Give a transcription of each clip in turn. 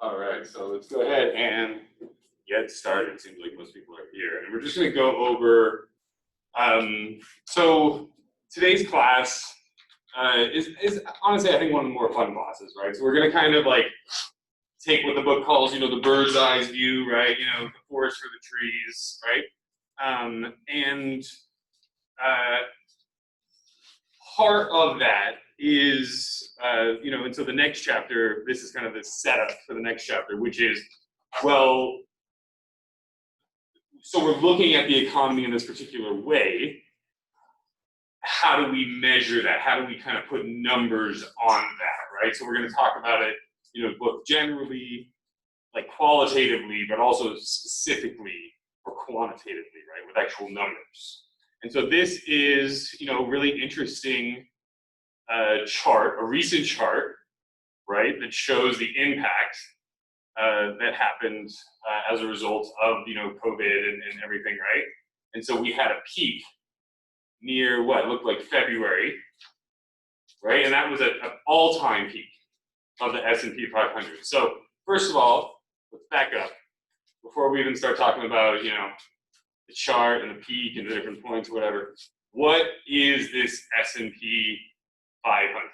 All right, so let's go ahead and get started. It seems like most people are here. And we're just going to go over, so today's class is honestly, I think, one of the more fun classes, right? So we're going to kind of like take what the book calls, the bird's eye view, right? The forest for the trees, right? Part of that is, and so the next chapter, this is kind of the setup for the next chapter, which is, well, so we're looking at the economy in this particular way. How do we measure that? How do we kind of put numbers on that, right? So we're going to talk about it, both generally, like qualitatively, but also specifically or quantitatively, right, with actual numbers. And so this is, a really interesting chart, a recent chart, right, that shows the impact that happened as a result of, COVID and everything, right? And so we had a peak near what looked like February, right? And that was an all-time peak of the S&P 500. So first of all, let's back up before we even start talking about, the chart and the peak and the different points, whatever. What is this S&P 500?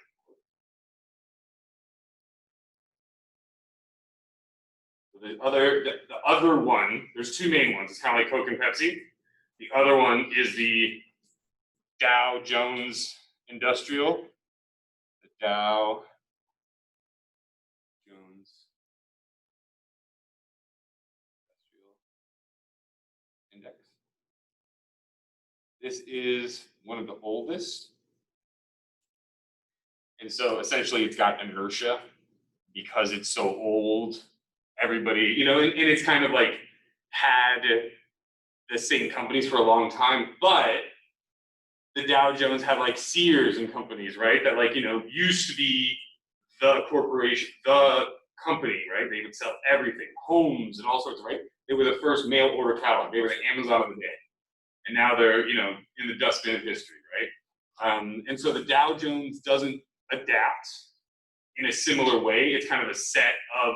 The other one, there's two main ones. It's kind of like Coke and Pepsi. The other one is the Dow Jones Industrial. The Dow Jones Industrial Index. This is one of the oldest. And so essentially it's got inertia because it's so old. Everybody, and it's kind of like had the same companies for a long time, but the Dow Jones had like Sears and companies, right? That like, used to be the corporation, the company, right? They would sell everything, homes and all sorts of, right? They were the first mail order catalog. They were the Amazon of the day. And now they're, in the dustbin of history, right? And so the Dow Jones doesn't adapt in a similar way. It's kind of a set of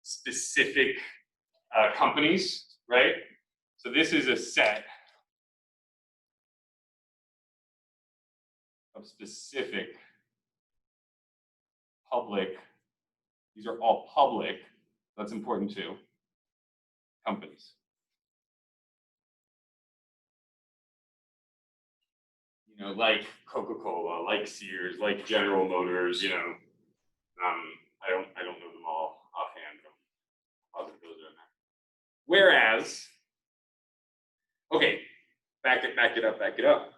specific companies, right? So this is a set of specific public, these are all public, that's important too, companies. Like Coca-Cola, like Sears, like General Motors, I don't know them all offhand, but I'll put those in there. Whereas, okay, back it up.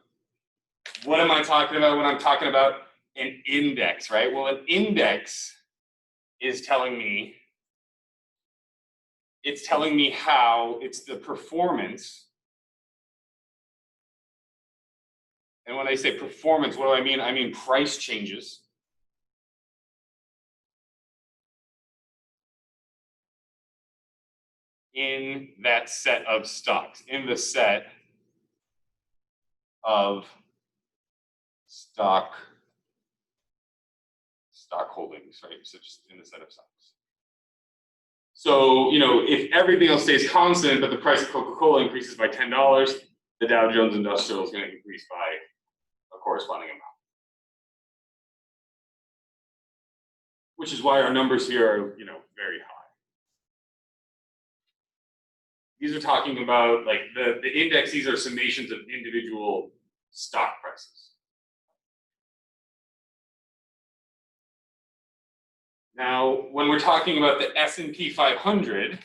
What am I talking about when I'm talking about an index, right? Well, an index is telling me, how it's the performance. And when I say performance, what do I mean? I mean price changes. In that set of stocks, in the set of stock holdings, right? So just in the set of stocks. So, if everything else stays constant, but the price of Coca-Cola increases by $10, the Dow Jones Industrial is going to increase by a corresponding amount. Which is why our numbers here are, very high. These are talking about like the index, these are summations of individual stock prices. Now, when we're talking about the S&P 500,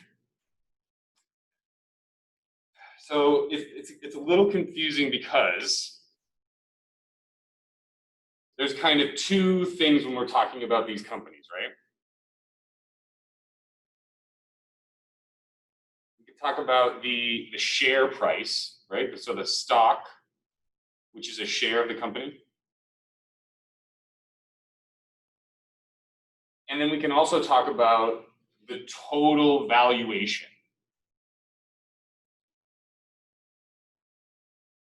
so it's a little confusing because there's kind of two things when we're talking about these companies, right? We can talk about the share price, right? So the stock, which is a share of the company. And then we can also talk about the total valuation.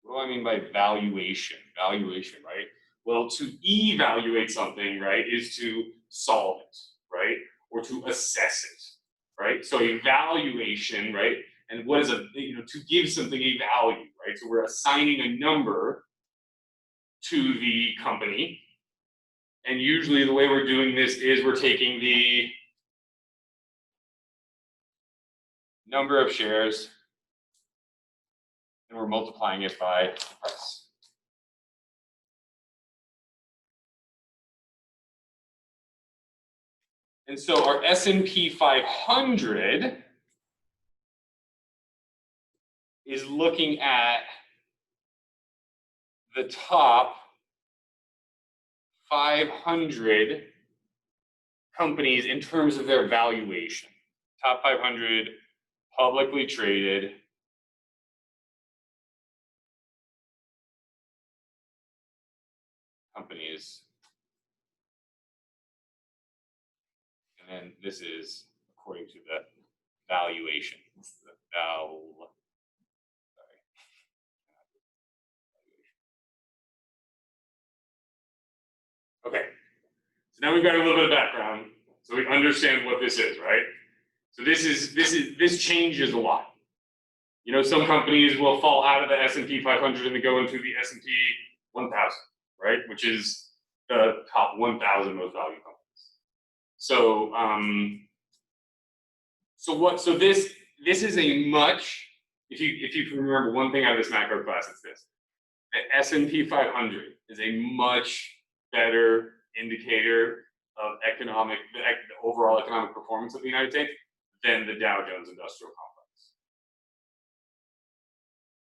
What do I mean by valuation? Valuation, right? Well, to evaluate something, right, is to solve it, right? Or to assess it, right? So a valuation, right? And what is a, to give something a value, right? So we're assigning a number to the company. And usually the way we're doing this is we're taking the number of shares and we're multiplying it by the price. And so our S&P 500 is looking at the top 500 companies in terms of their valuation. Top 500 publicly traded companies. And then this is according to the valuation. Okay, so now we've got a little bit of background, so we understand what this is, right? So this changes a lot. Some companies will fall out of the S&P 500 and they go into the S&P 1000, right? Which is the top 1,000 most valued companies. So, so this is a much, if you can remember one thing out of this macro class, it's this: the S&P 500 is a much better indicator of the overall economic performance of the United States than the Dow Jones Industrial Complex.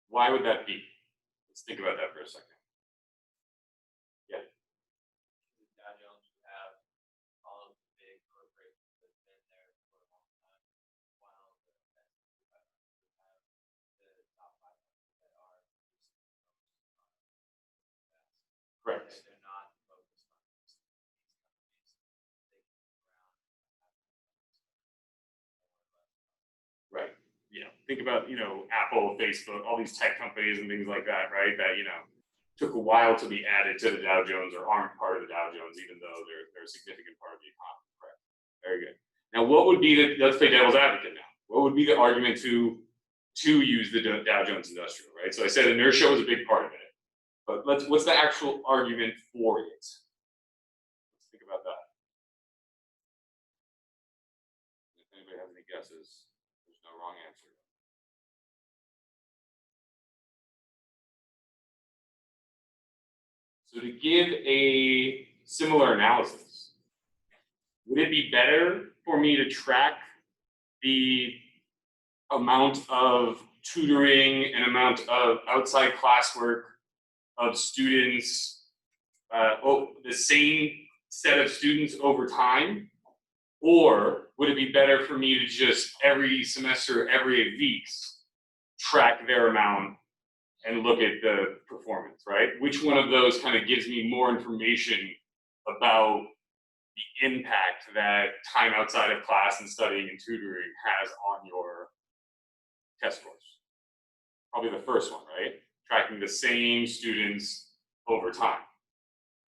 Why would that be? Let's think about that for a second. Yeah. The Dow Jones would have all of the big corporations that have been there for a long time, while the S&P 500 would have the top 500 that are correct. They're not focused on these companies. They can move around and have right. Think about, Apple, Facebook, all these tech companies and things like that, right? That, took a while to be added to the Dow Jones or aren't part of the Dow Jones, even though they're a significant part of the economy. Correct. Very good. Now, what would be let's play devil's advocate now. What would be the argument to use the Dow Jones Industrial, right? So I said inertia was a big part of it, but what's the actual argument for it? Let's think about that. If anybody has any guesses, there's no wrong answer. So to give a similar analysis, would it be better for me to track the amount of tutoring and amount of outside classwork of students, the same set of students over time? Or would it be better for me to just every semester, every 8 weeks, track their amount and look at the performance, right? Which one of those kind of gives me more information about the impact that time outside of class and studying and tutoring has on your test scores? Probably the first one, right? Tracking the same students over time.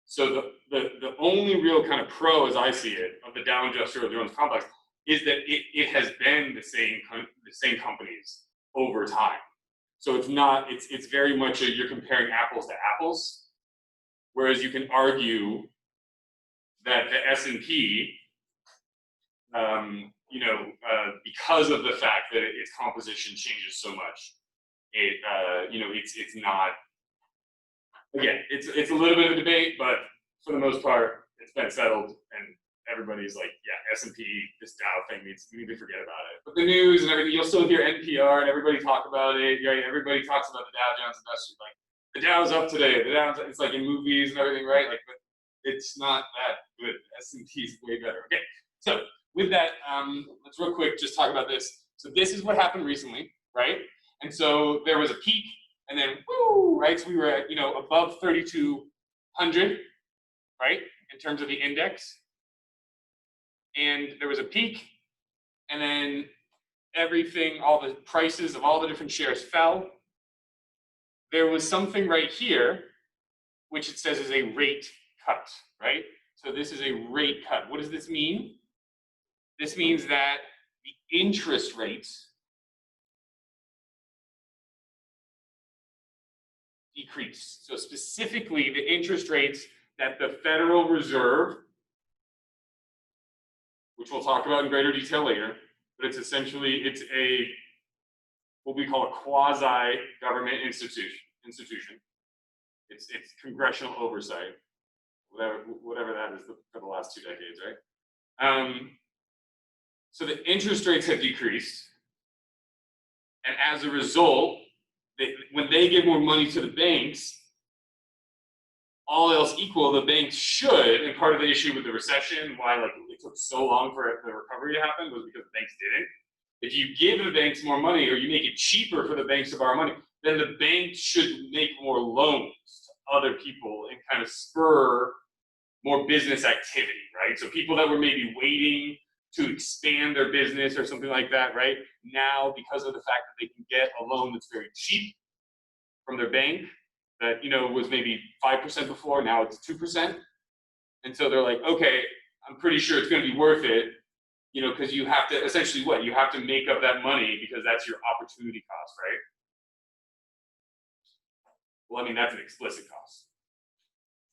So the only real kind of pro, as I see it, of the Dow Industrial Jones Complex is that it has been the same companies over time. So it's very much you're comparing apples to apples, whereas you can argue that the S&P, because of the fact that its composition changes so much, it's not. Again, it's a little bit of a debate, but for the most part, it's been settled, and everybody's like, yeah, S&P, this Dow thing we need to forget about it. But the news and everything, you'll still hear NPR and everybody talk about it. Right? Everybody talks about the Dow Jones Industrial, like the Dow's up today. The Dow's, it's like in movies and everything, right? Like, but it's not that good. S&P is way better. Okay, so with that, let's real quick just talk about this. So this is what happened recently, right? And so there was a peak, and then woo, right? So we were at above 3,200, right, in terms of the index. And there was a peak, and then everything, all the prices of all the different shares fell. There was something right here, which it says is a rate cut, right? So this is a rate cut. What does this mean? This means that the interest rates decrease. So specifically, the interest rates that the Federal Reserve, which we'll talk about in greater detail later, but it's essentially, it's a, what we call a quasi-government institution. It's congressional oversight, whatever that is for the last 2 decades, right? So the interest rates have decreased, and as a result, when they give more money to the banks, all else equal, the banks should, and part of the issue with the recession, why like it took so long for the recovery to happen, was because the banks didn't. If you give the banks more money, or you make it cheaper for the banks to borrow money, then the banks should make more loans to other people and kind of spur more business activity, right? So people that were maybe waiting to expand their business or something like that, right? Now, because of the fact that they can get a loan that's very cheap from their bank, that, you know, was maybe 5% before, now it's 2%. And so they're like, okay, I'm pretty sure it's going to be worth it, you know, because you have to, essentially what? You have to make up that money because that's your opportunity cost, right? Well, I mean, that's an explicit cost.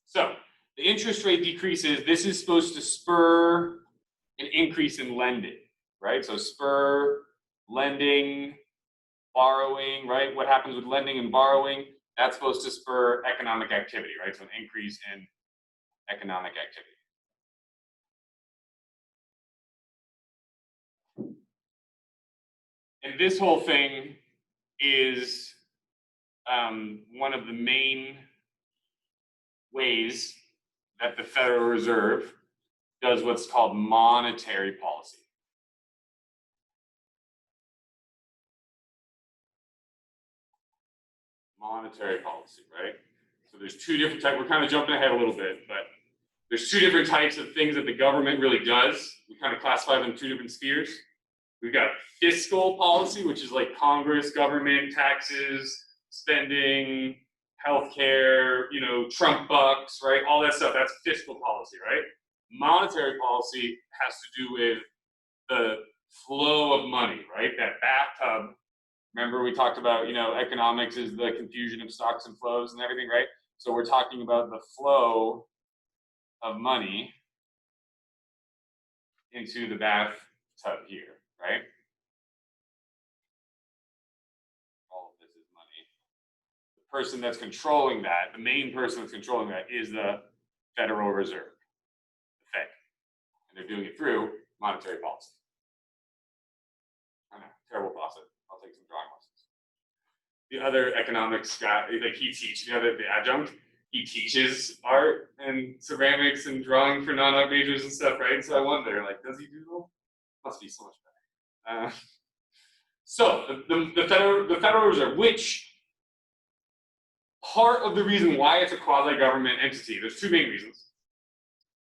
So the interest rate decreases. This is supposed to spur an increase in lending, right? So spur lending, borrowing, right? What happens with lending and borrowing? That's supposed to spur economic activity, right? So an increase in economic activity. And this whole thing is one of the main ways that the Federal Reserve does what's called monetary policy. Monetary policy, right? So there's 2 different types. We're kind of jumping ahead a little bit, but there's 2 different types of things that the government really does. We kind of classify them in 2 different spheres. We've got fiscal policy, which is like Congress, government, taxes, spending, healthcare, you know, Trump bucks, right? All that stuff, that's fiscal policy, right? Monetary policy has to do with the flow of money, right? That bathtub. Remember we talked about, you know, economics is the confusion of stocks and flows and everything, right? So we're talking about the flow of money into the bathtub here, right? All of this is money. The person that's controlling that, the main person that's controlling that is the Federal Reserve, the Fed. And they're doing it through monetary policy. I know, terrible faucet. I'll take some drawing lessons. The other economics guy, like he teaches, you know, the adjunct, he teaches art and ceramics and drawing for non-art majors and stuff, right? So I wonder, like, does he do? Must be so much better. So the Federal Reserve, which part of the reason why it's a quasi-government entity, there's 2 main reasons.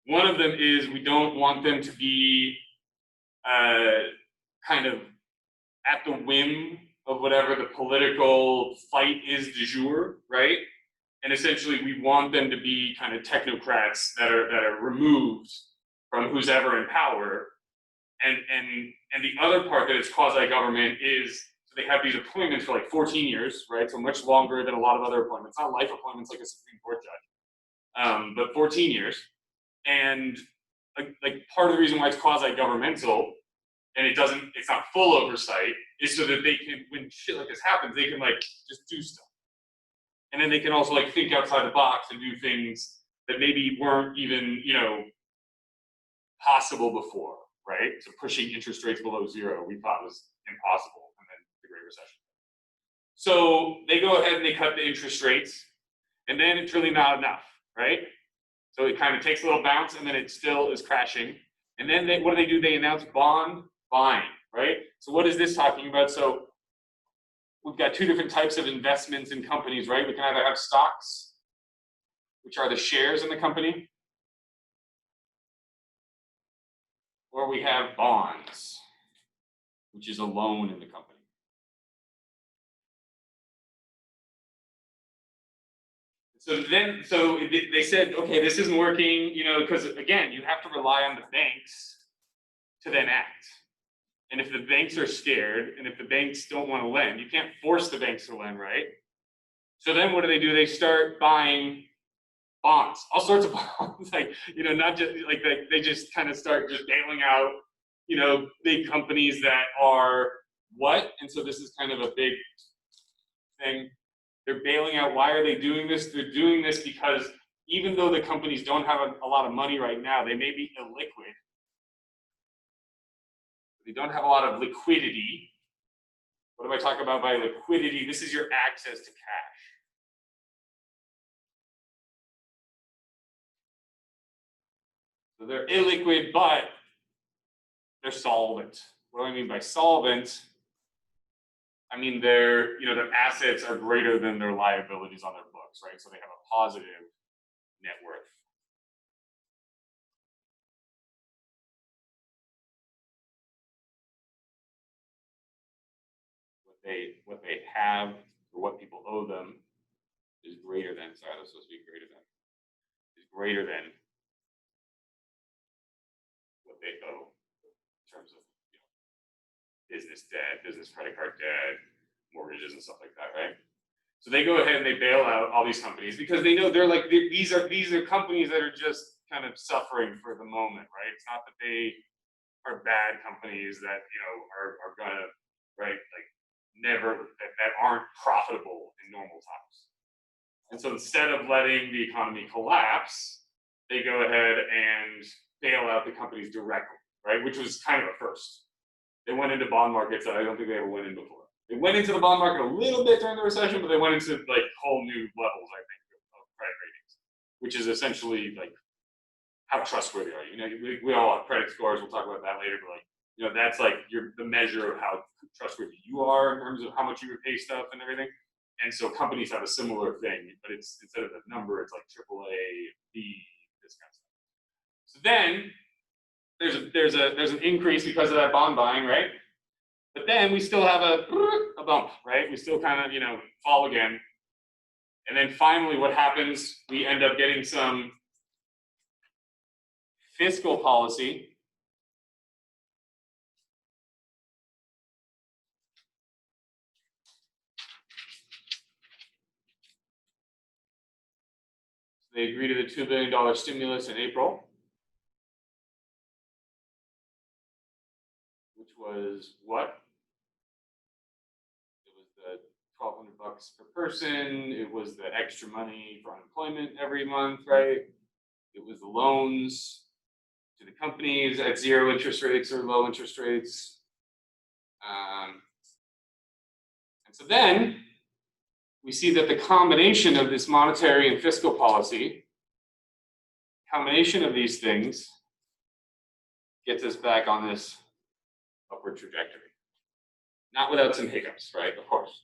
One of them is we don't want them to be kind of at the whim of whatever the political fight is du jour, right? And essentially we want them to be kind of technocrats that are removed from who's ever in power. And the other part that it's quasi-government is, so they have these appointments for like 14 years, right? So much longer than a lot of other appointments, not life appointments like a Supreme Court judge, but 14 years. And like part of the reason why it's quasi-governmental and it's not full oversight is so that they can, when shit like this happens, they can like just do stuff. And then they can also like think outside the box and do things that maybe weren't even, you know, possible before, right? So pushing interest rates below 0, we thought was impossible, and then the Great Recession. So they go ahead and they cut the interest rates, and then it's really not enough, right? So it kind of takes a little bounce, and then it still is crashing. And then what do? They announce bond buying, right? So what is this talking about? So we've got 2 different types of investments in companies, right? We can either have stocks, which are the shares in the company, or we have bonds, which is a loan in the company. So they said, okay, this isn't working, you know, because again, you have to rely on the banks to then act. And if the banks are scared, and if the banks don't want to lend, you can't force the banks to lend, right? So then what do? They start buying bonds, all sorts of bonds, like, not just like they just kind of start just bailing out, big companies that are what? And so this is kind of a big thing. They're bailing out. Why are they doing this? They're doing this because even though the companies don't have a lot of money right now, they may be illiquid. They don't have a lot of liquidity. What do I talk about by liquidity? This is your access to cash. So they're illiquid, but they're solvent. What do I mean by solvent? I mean their assets are greater than their liabilities on their books, right? So they have a positive net worth. What they have or what people owe them is greater than. Sorry, that's supposed to be greater than. Is greater than what they owe in terms of business debt, business credit card debt, mortgages, and stuff like that, right? So they go ahead and they bail out all these companies because they know these are companies that are just kind of suffering for the moment, right? It's not that they are bad companies that are gonna, right, like never that aren't profitable in normal times. And so instead of letting the economy collapse, they go ahead and bail out the companies directly, right? Which was kind of a first. They went into bond markets that I don't think they ever went in before. They went into the bond market a little bit during the recession, but they went into like whole new levels, I think, of credit ratings, which is essentially like how trustworthy are you? We all have credit scores. We'll talk about that later, but that's like the measure of how trustworthy you are in terms of how much you repay stuff and everything. And so companies have a similar thing, but it's instead of a number, it's like AAA, B, this kind of stuff. So then there's an increase because of that bond buying, right? But then we still have a bump, right? We still kind of fall again. And then finally what happens, we end up getting some fiscal policy. They agreed to the $2 billion stimulus in April, which was what? It was the $1,200 per person. It was the extra money for unemployment every month, right? It was the loans to the companies at 0 interest rates or low interest rates. And so then we see that the combination of this monetary and fiscal policy, combination of these things, gets us back on this upward trajectory. Not without some hiccups, right? Of course.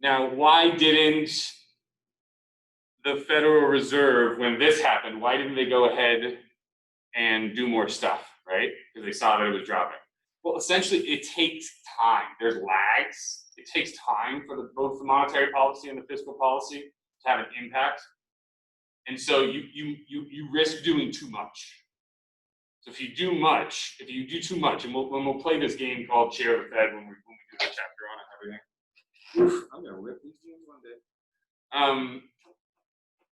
Now, why didn't the Federal Reserve, when this happened, why didn't they go ahead and do more stuff, right? Because they saw that it was dropping. Well, essentially, it takes time. There's lags. It takes time for both the monetary policy and the fiscal policy to have an impact. And so you risk doing too much. So if you do too much, and we'll play this game called Chair of the Fed when we do the chapter on it and everything. Oof, I'm gonna rip these games one day.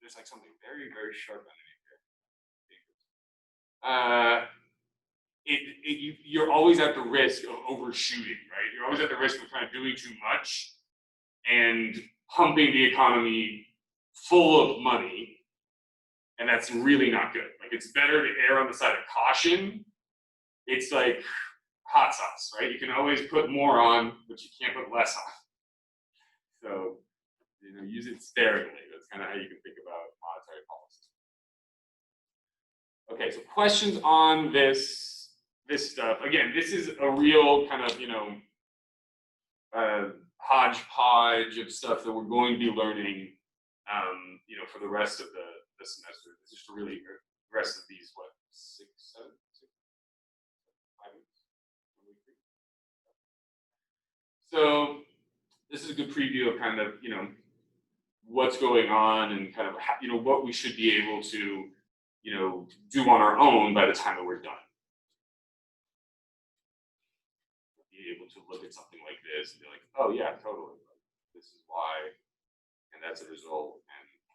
There's like something very, very sharp underneath here. You're always at the risk of overshooting, right? You're always at the risk of kind of doing too much and pumping the economy full of money, and that's really not good. Like, it's better to err on the side of caution. It's like hot sauce, right? You can always put more on, but you can't put less on. So, use it sparingly. That's kind of how you can think about monetary policy. Okay, so questions on this stuff. Again, this is a real kind of, hodgepodge of stuff that we're going to be learning, for the rest of the semester. Just to really, the rest of these, 5 weeks? So this is a good preview of kind of, what's going on and kind of, what we should be able to, do on our own by the time that we're done. to look at something like this and be like, oh yeah, totally. This is why, and that's a result.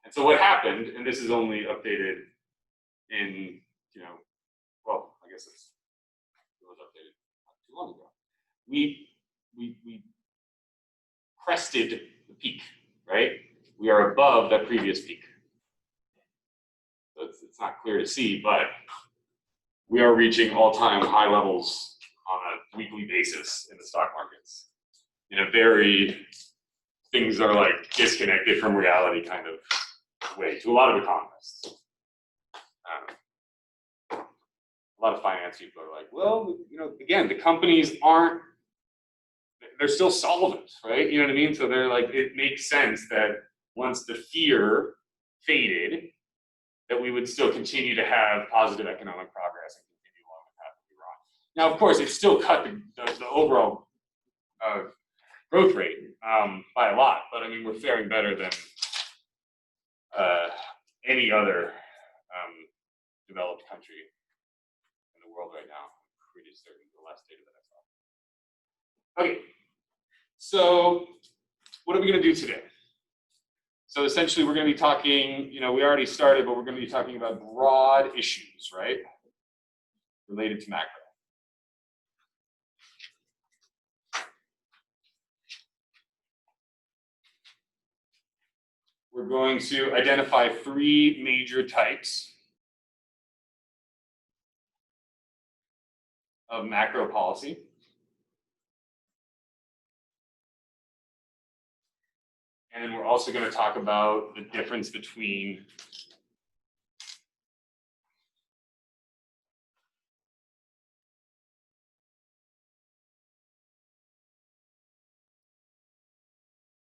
And so what happened, and this is only updated in, well, I guess it was updated not too long ago. We crested the peak, right? We are above that previous peak. So it's not clear to see, but we are reaching all-time high levels on a weekly basis in the stock markets in a very, things are like disconnected from reality kind of way to a lot of economists. A lot of finance people are like, well, again, the companies aren't, they're still solvent, right? You know what I mean? So they're like, it makes sense that once the fear faded, that we would still continue to have positive economic progress and continue along the path that we were on. Now, of course, it's still cut the overall growth rate by a lot, but I mean, we're faring better than any other developed country in the world right now. I'm pretty certain the last data that I saw. Okay, so what are we going to do today? So essentially, we're going to be talking, we already started, but we're going to be talking about broad issues, right? Related to macro. We're going to identify 3 major types of macro policy. And then we're also going to talk about the difference between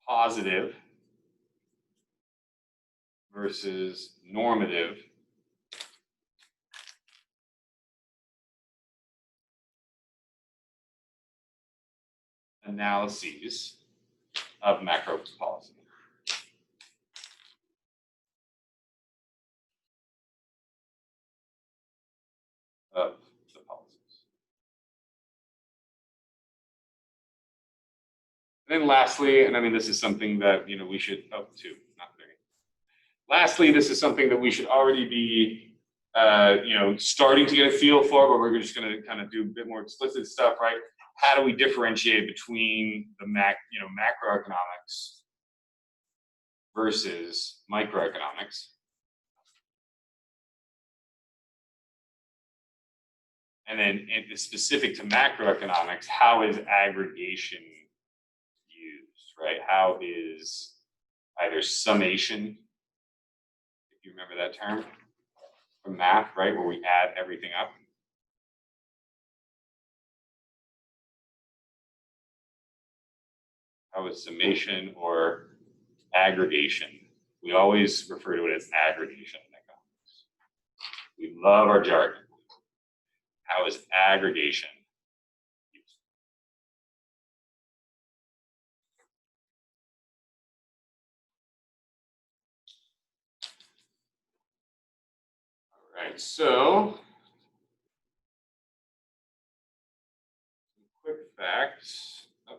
positive versus normative analyses of macro policy. Of the policies. And then lastly, and I mean, this is something that, we should, lastly, this is something that we should already be, starting to get a feel for, but we're just going to kind of do a bit more explicit stuff, right? How do we differentiate between the macroeconomics versus microeconomics? And then specific to macroeconomics, how is aggregation used, right? How is either summation, if you remember that term from math, right, where we add everything up. How is summation or aggregation? We always refer to it as aggregation in economics. We love our jargon. How is aggregation used? All right, so quick facts. Some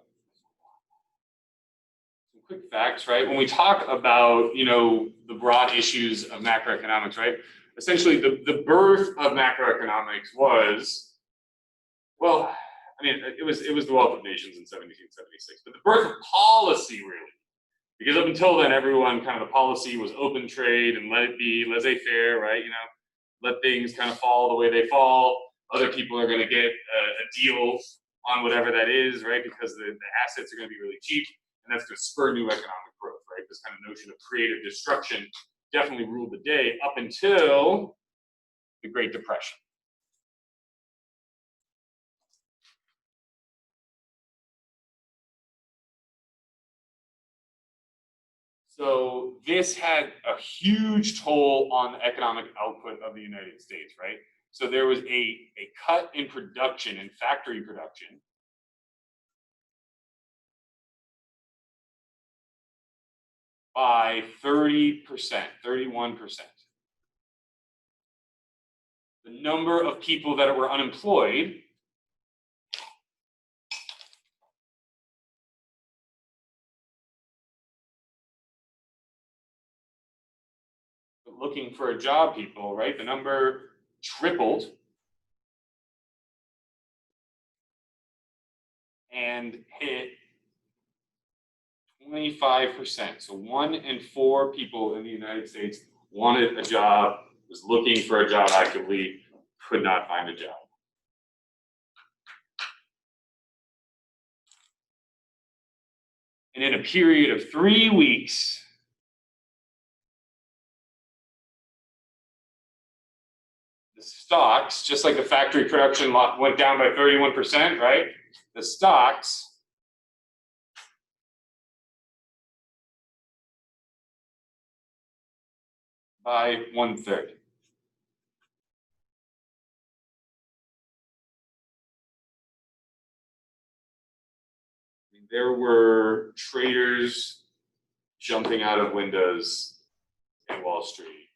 quick facts, right? When we talk about, the broad issues of macroeconomics, right? Essentially, the birth of macroeconomics was, well, I mean, it was the Wealth of Nations in 1776, but the birth of policy, really. Because up until then, everyone kind of the policy was open trade and let it be laissez-faire, right? Let things kind of fall the way they fall. Other people are going to get a deal on whatever that is, right? Because the assets are going to be really cheap, and that's going to spur new economic growth, right? This kind of notion of creative destruction definitely ruled the day up until the Great Depression. So this had a huge toll on the economic output of the United States, right? So there was a cut in production, in factory production, by 30%, 31%. The number of people that were unemployed looking for a job people, right? The number tripled. And hit 25%. So 1 in 4 people in the United States wanted a job, was looking for a job actively, could not find a job. And in a period of 3 weeks, the stocks, just like the factory production went down by 31%, right? The stocks by 1/3. There were traders jumping out of windows in Wall Street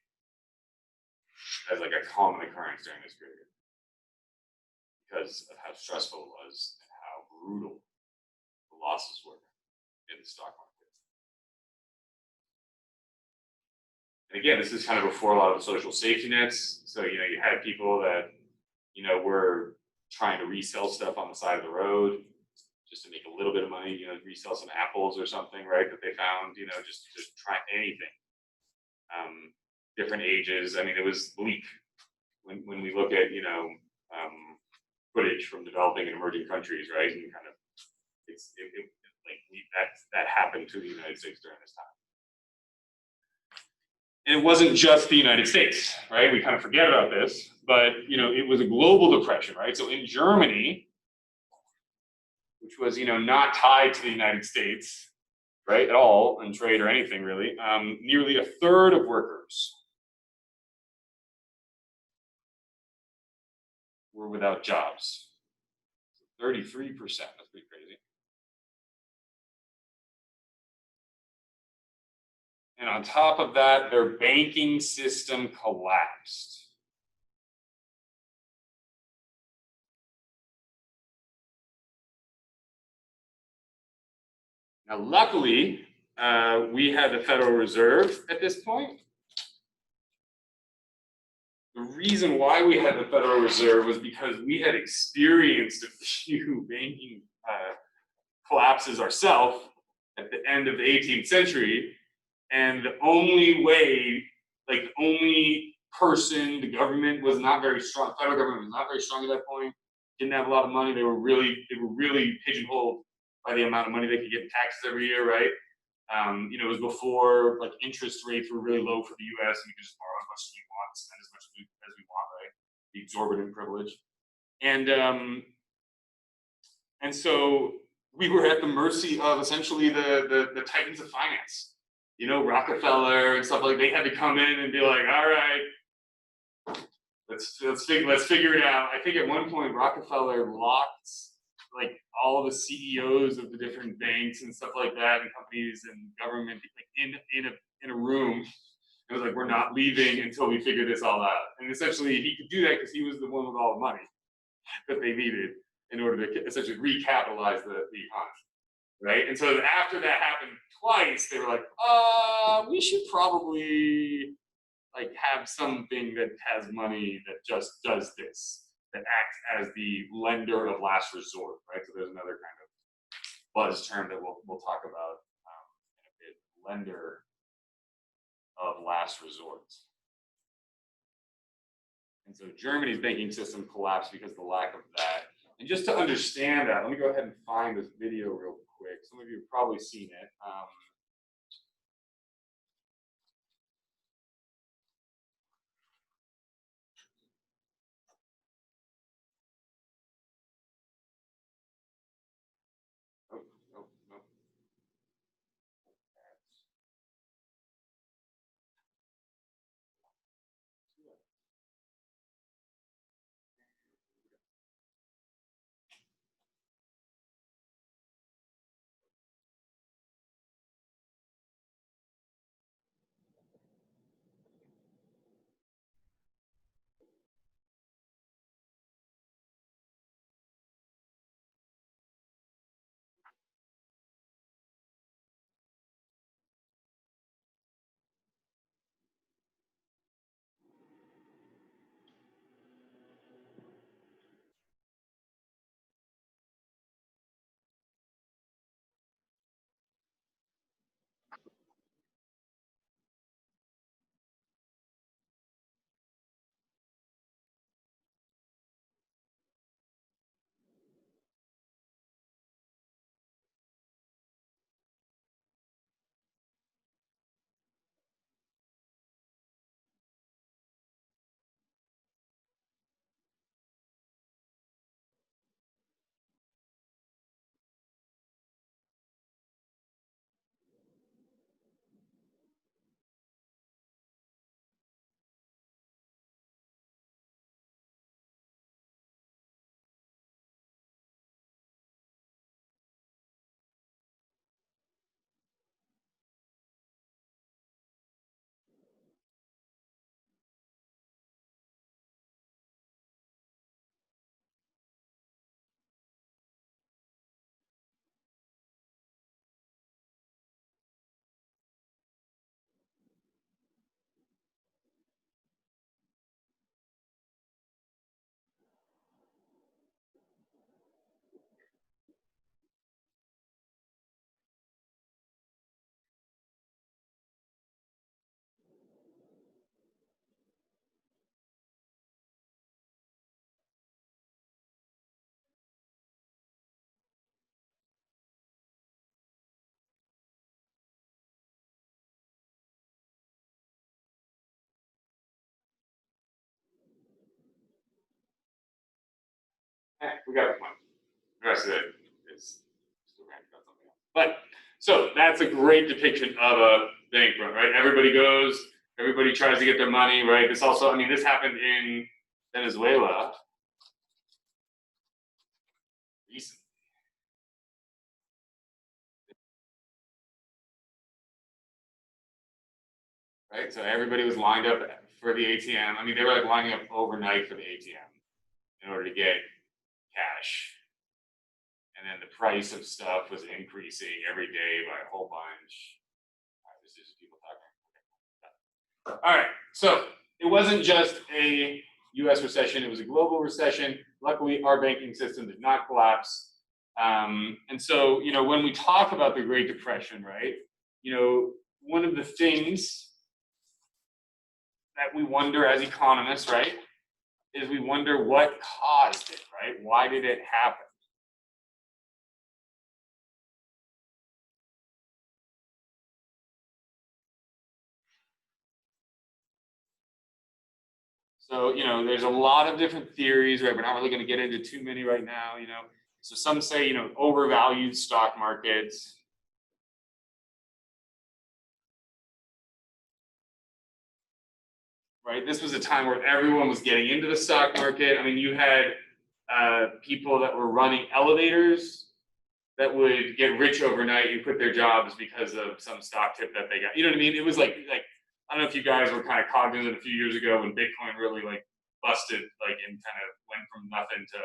as like a common occurrence during this period because of how stressful it was and how brutal the losses were in the stock market. And again, this is kind of before a lot of the social safety nets. So, you had people that, were trying to resell stuff on the side of the road just to make a little bit of money, resell some apples or something, right, that they found, just try anything. Different ages. I mean, it was bleak when we look at, footage from developing and emerging countries, right? And kind of, that happened to the United States during this time. And it wasn't just the United States, right? We kind of forget about this, but it was a global depression, right? So in Germany, which was not tied to the United States, right, at all in trade or anything really, nearly a third of workers were without jobs. 33%, that's pretty crazy. And on top of that, their banking system collapsed. Now, luckily, we had the Federal Reserve at this point. The reason why we had the Federal Reserve was because we had experienced a few banking collapses ourselves at the end of the 18th century. And the only way, the only person, the government was not very strong, federal government was not very strong at that point, didn't have a lot of money. They were really pigeonholed by the amount of money they could get in taxes every year, right? It was before interest rates were really low for the US, and we could just borrow as much as we want, spend as much as we want, right? The exorbitant privilege. And so we were at the mercy of essentially the titans of finance. Rockefeller and stuff they had to come in and be like, all right, let's figure it out. I think at one point Rockefeller locked all the CEOs of the different banks and stuff like that, and companies and government in a room. It was we're not leaving until we figure this all out. And essentially he could do that because he was the one with all the money that they needed in order to essentially recapitalize the economy. Right? And so after that happened twice, they were like, we should probably have something that has money that just does this, that acts as the lender of last resort, right? So there's another kind of buzz term that we'll talk about in a bit, lender of last resort. And so Germany's banking system collapsed because of the lack of that. And just to understand that, let me go ahead and find this video real quick. Some of you have probably seen it. Nope. We got the point. The rest of it is still ranting about something else. But so that's a great depiction of a bank run, right? Everybody goes, everybody tries to get their money, right? This also, I mean, this happened in Venezuela recently. Right? So everybody was lined up for the ATM. I mean, they were like lining up overnight for the ATM in order to get cash. And then the price of stuff was increasing every day by a whole bunch. All right, this is people talking. All right, so it wasn't just a US recession, it was a global recession. Luckily, our banking system did not collapse. And so, you know, when we talk about the Great Depression, right, you know, one of the things that we wonder as economists, right, is we wonder what caused it, right? Why did it happen? So, you know, there's a lot of different theories, right? We're not really going to get into too many right now, you know. So some say, you know, overvalued stock markets. Right? This was a time where everyone was getting into the stock market. I mean, you had people that were running elevators that would get rich overnight and quit their jobs because of some stock tip that they got. You know what I mean? It was like I don't know if you guys were kind of cognizant a few years ago when Bitcoin really like busted, like, and kind of went from nothing to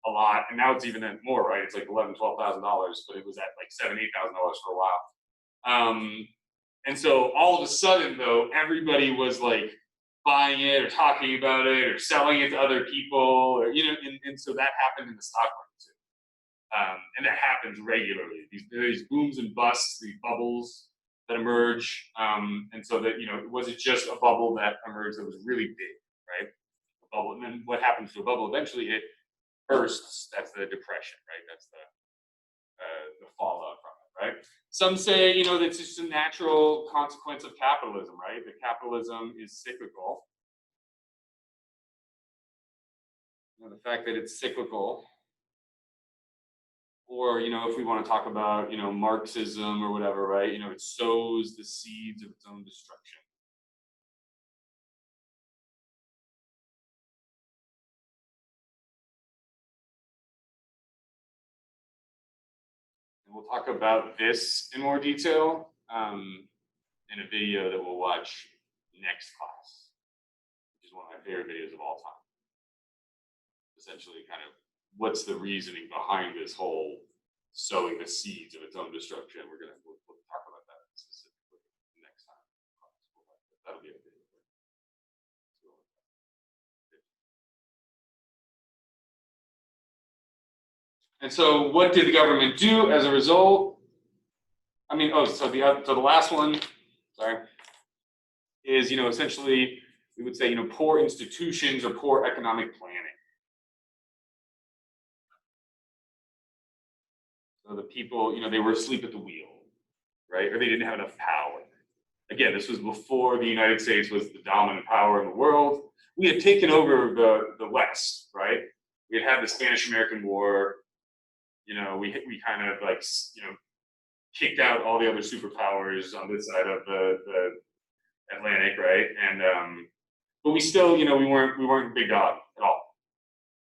a lot, and now it's even more, right? It's like $11,000-$12,000, but it was at like $7,000-$8,000 for a while. And so all of a sudden, though, everybody was like buying it or talking about it or selling it to other people, or, you know, and so that happened in the stock market too. And that happens regularly. These booms and busts, these bubbles that emerge, and so that, you know, it wasn't just a bubble that emerged that was really big, right? A bubble, and then what happens to a bubble? Eventually, it bursts. That's the depression, right? That's the fallout from it, right? Some say, you know, that's just a natural consequence of capitalism, right? That capitalism is cyclical. You know, the fact that it's cyclical, or, you know, if we want to talk about, you know, Marxism or whatever, right? You know, it sows the seeds of its own destruction. And we'll talk about this in more detail in a video that we'll watch next class, which is one of my favorite videos of all time. Essentially, kind of what's the reasoning behind this whole sowing the seeds of its own destruction. We'll talk about that specifically next time. That'll be a video. And so, what did the government do as a result? I mean, so the last one, sorry, is, you know, essentially we would say, you know, poor institutions or poor economic planning. So the people, you know, they were asleep at the wheel, right? Or they didn't have enough power. Again, this was before the United States was the dominant power in the world. We had taken over the West, right? We had the Spanish-American War. You know, we kind of like, you know, kicked out all the other superpowers on this side of the Atlantic, right? And but we still, you know, we weren't big dog at all.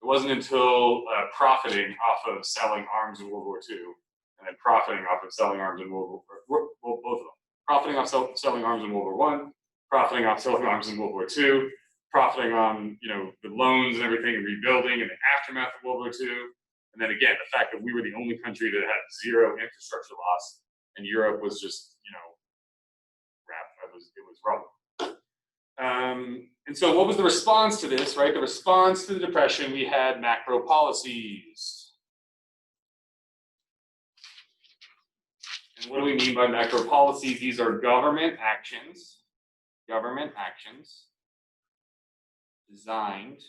It wasn't until profiting off of selling arms in World War II, and then profiting off of selling arms in World War, well, both of them, profiting off selling arms in World War I, profiting off selling arms in World War II, profiting on, you know, the loans and everything and rebuilding in the aftermath of World War II. And then again, the fact that we were the only country that had zero infrastructure loss, and Europe was just, you know, crap. It was rubble. And so what was the response to this, right? The response to the Depression, we had macro policies. And what do we mean by macro policies? These are government actions designed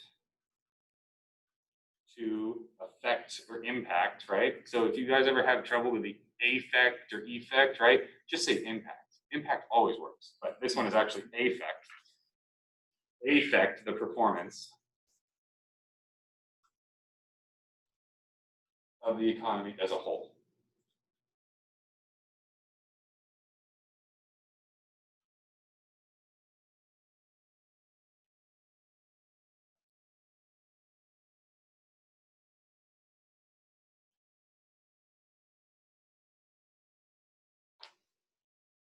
to affect or impact, right? So if you guys ever have trouble with the affect or effect, right? Just say impact. Impact always works, but this one is actually affect. Affect the performance of the economy as a whole.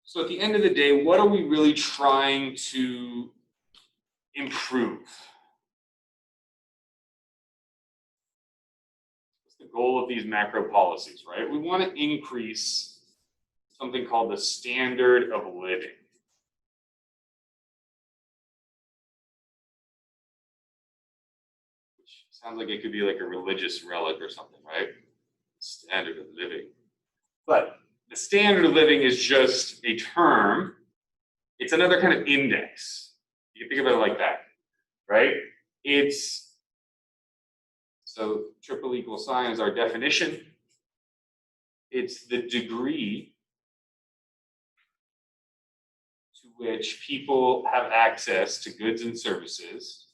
So at the end of the day, what are we really trying to improve? What's the goal of these macro policies, right? We want to increase something called the standard of living. Which sounds like it could be like a religious relic or something, right? Standard of living. But the standard of living is just a term. It's another kind of index. You can think of it like that, right? It's, so triple equal sign is our definition. It's the degree to which people have access to goods and services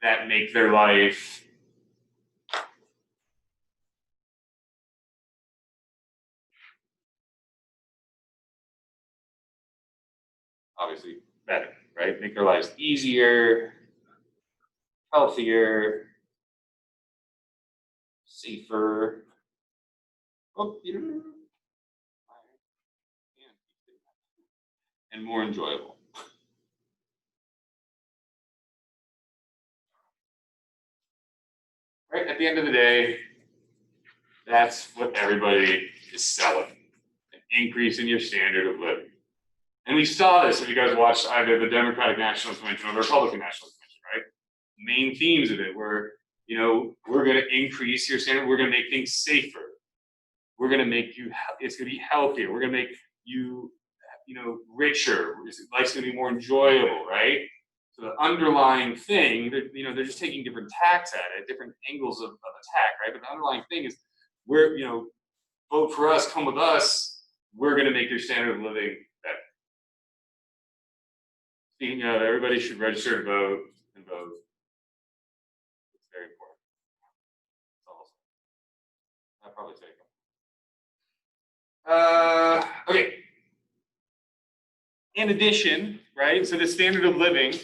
that make their life obviously better, right? Make their lives easier, healthier, safer. Oh, and more enjoyable. Right? At the end of the day, that's what everybody is selling. An increase in your standard of living. And we saw this if you guys watched either the Democratic National Convention or the Republican National Convention, right? Main themes of it were, we're going to increase your standard. We're going to make things safer. We're going to make you, it's going to be healthier. We're going to make you, richer. Life's going to be more enjoyable, right? So the underlying thing, they're just taking different tacks at it, different angles of attack, right? But the underlying thing is, we're, vote for us, come with us. We're going to make your standard of living better. Speaking of, everybody should register to vote and vote. It's very important. It's awesome. I'll probably take them. Okay. In addition, right? So the standard of living,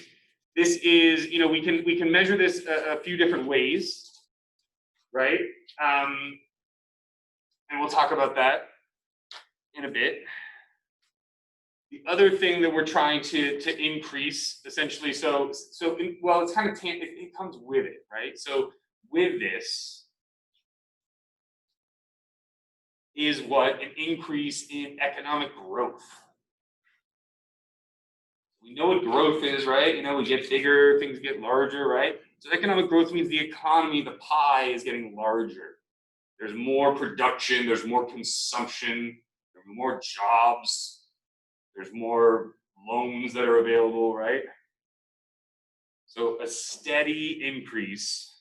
this is, we can measure this a few different ways, right? And we'll talk about that in a bit. The other thing that we're trying to increase, essentially, it's kind of, it comes with it, right? So with this is what? An increase in economic growth. We know what growth is, right? We get bigger, things get larger, right? So economic growth means the economy, the pie is getting larger. There's more production, there's more consumption, there's more jobs, there's more loans that are available, right? So a steady increase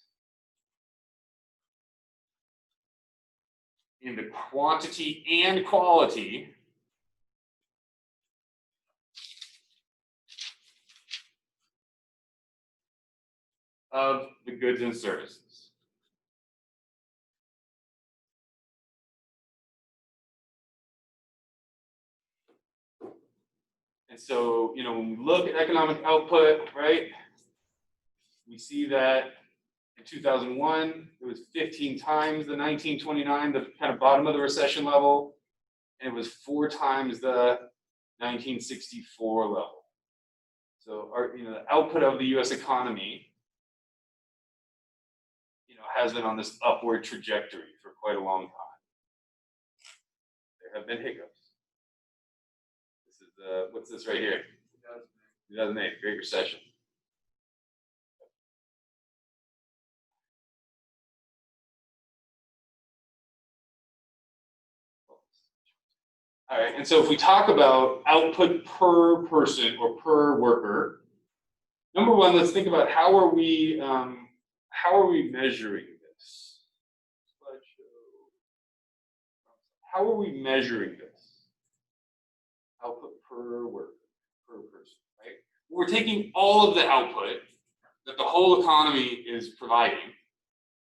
in the quantity and quality of the goods and services. And so, when we look at economic output, right, we see that in 2001, it was 15 times the 1929, the kind of bottom of the recession level, and it was 4 times the 1964 level. So the output of the U.S. economy, has been on this upward trajectory for quite a long time. There have been hiccups. This is what's this right here? 2008, Great Recession. All right, and so if we talk about output per person or per worker, number one, let's think about how are we measuring this? How are we measuring this? we're taking all of the output that the whole economy is providing,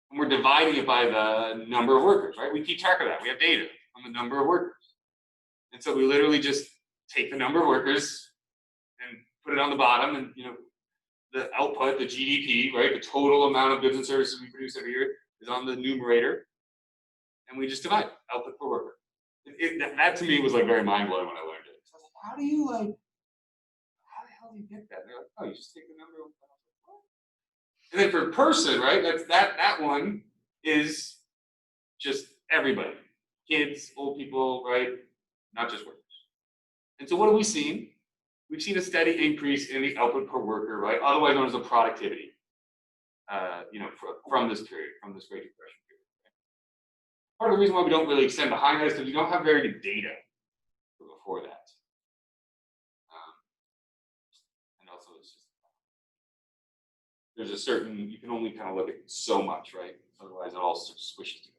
and we're dividing it by the number of workers, right? We keep track of that. We have data on the number of workers. And so we literally just take the number of workers and put it on the bottom, and the output, the GDP, right? The total amount of goods and services we produce every year is on the numerator, and we just divide output per worker. That to me was like very mind blowing when I learned it. So I was like, how the hell do you get that? And they're like, oh, you just take the number of. And then for person, right? That one is just everybody, kids, old people, right? Not just workers. And so what have we seen? We've seen a steady increase in the output per worker, right? Otherwise known as the productivity, from this period, from this Great Depression period. Right? Part of the reason why we don't really extend behind that is because we don't have very good data before that. And also it's just, there's a certain, you can only kind of look at so much, right? Otherwise it all sort of squishes together.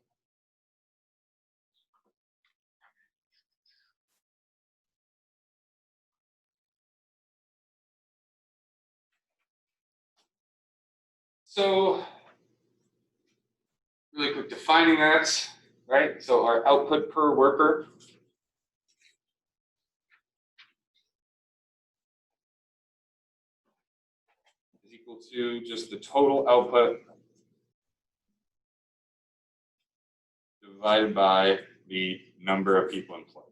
So, really quick, defining that, right? So our output per worker is equal to just the total output divided by the number of people employed.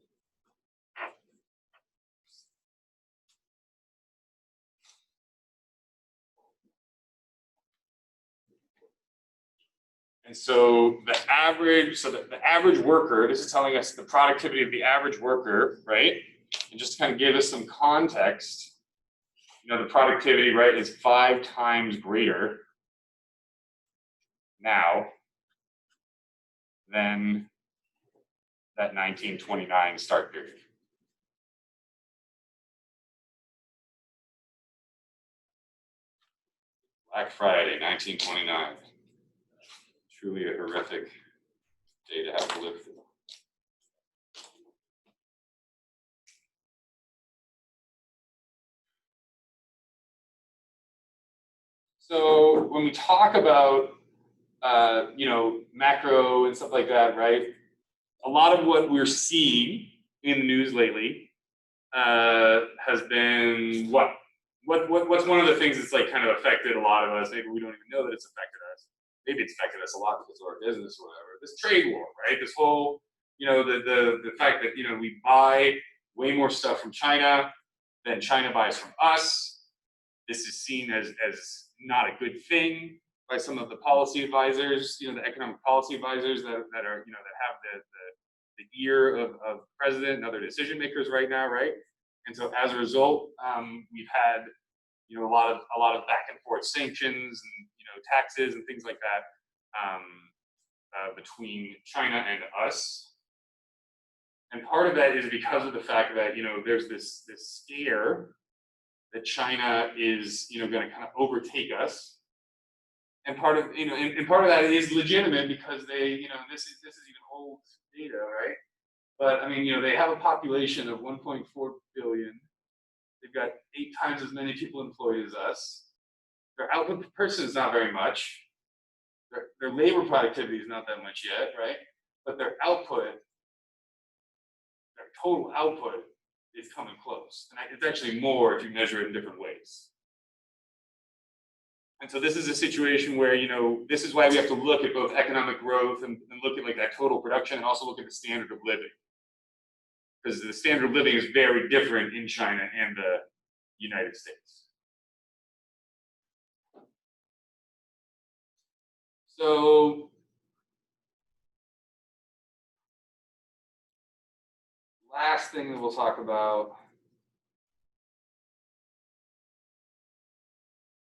And so the average worker, this is telling us the productivity of the average worker, right? And just to kind of give us some context, the productivity, right, is 5 times greater now than that 1929 start period. Black Friday, 1929. Truly a horrific day to have to live through. So when we talk about macro and stuff like that, right? A lot of what we're seeing in the news lately has been what's one of the things that's like kind of affected a lot of us. Maybe we don't even know that it's affected us. Maybe it's affected us a lot because of our business or whatever. This trade war, right? This whole, the fact that we buy way more stuff from China than China buys from us. This is seen as not a good thing by some of the policy advisors, the economic policy advisors that are, that have the ear of the president and other decision makers right now, right? And so as a result, we've had a lot of back and forth sanctions and taxes and things like that between China and us. And part of that is because of the fact that there's this scare that China is going to kind of overtake us. And part of and part of that is legitimate because they this is even old data, right? But I mean they have a population of 1.4 billion. They've got 8 times as many people employed as us. Their output per person is not very much. Their labor productivity is not that much yet, right? But their output, their total output, is coming close. And it's actually more if you measure it in different ways. And so this is a situation where, this is why we have to look at both economic growth and look at like that total production and also look at the standard of living. Because the standard of living is very different in China and the United States. So last thing that we'll talk about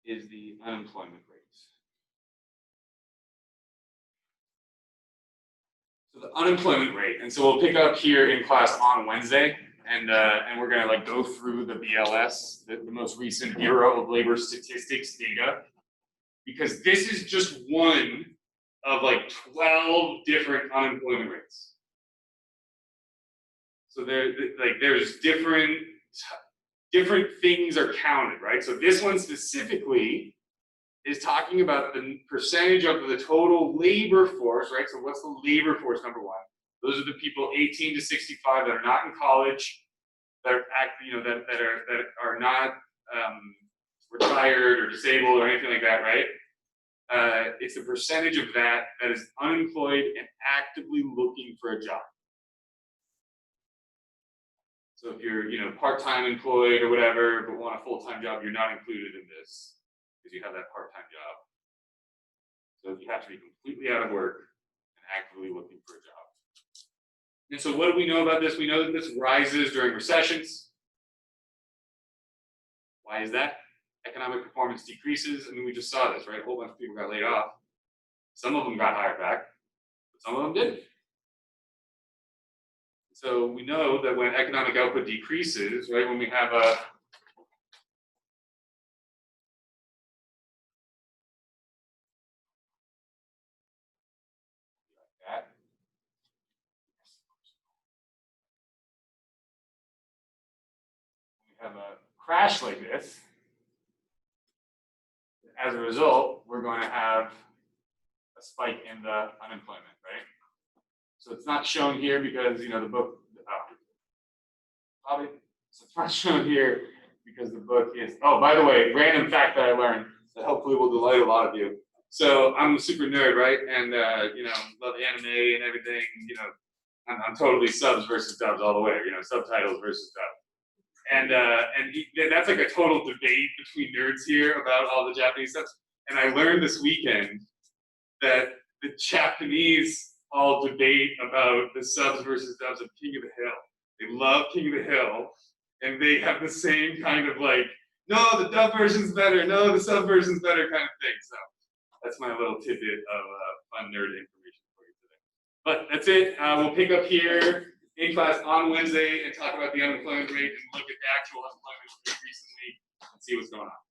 is the unemployment rates. So the unemployment rate, and so we'll pick up here in class on Wednesday, and we're gonna like go through the BLS, the most recent Bureau of Labor Statistics data, because this is just one of like 12 different unemployment rates. So there's different different things are counted, right? So this one specifically is talking about the percentage of the total labor force, right? So what's the labor force, number one? Those are the people 18 to 65 that are not in college, that are that are not retired or disabled or anything like that, right? It's a percentage of that is unemployed and actively looking for a job. So if you're, part-time employed or whatever, but want a full-time job, you're not included in this because you have that part-time job. So you have to be completely out of work and actively looking for a job. And so what do we know about this? We know that this rises during recessions. Why is that? Economic performance decreases. I mean, we just saw this, right? A whole bunch of people got laid off. Some of them got hired back, but some of them didn't. So we know that when economic output decreases, right, when we have a crash like this, as a result, we're going to have a spike in the unemployment, right? So it's not shown here because, the book, so it's not shown here because the book is, oh, by the way, random fact that I learned that hopefully will delight a lot of you. So I'm a super nerd, right? And, love anime and everything, I'm totally subs versus dubs all the way, subtitles versus dubs. And that's like a total debate between nerds here about all the Japanese stuff. And I learned this weekend that the Japanese all debate about the subs versus dubs of King of the Hill. They love King of the Hill, and they have the same kind of like, no, the dub version's better, no, the sub version's better kind of thing. So that's my little tidbit of fun nerd information for you today. But that's it. We'll pick up here in class on Wednesday and talk about the unemployment rate and look at the actual unemployment rate recently and see what's going on.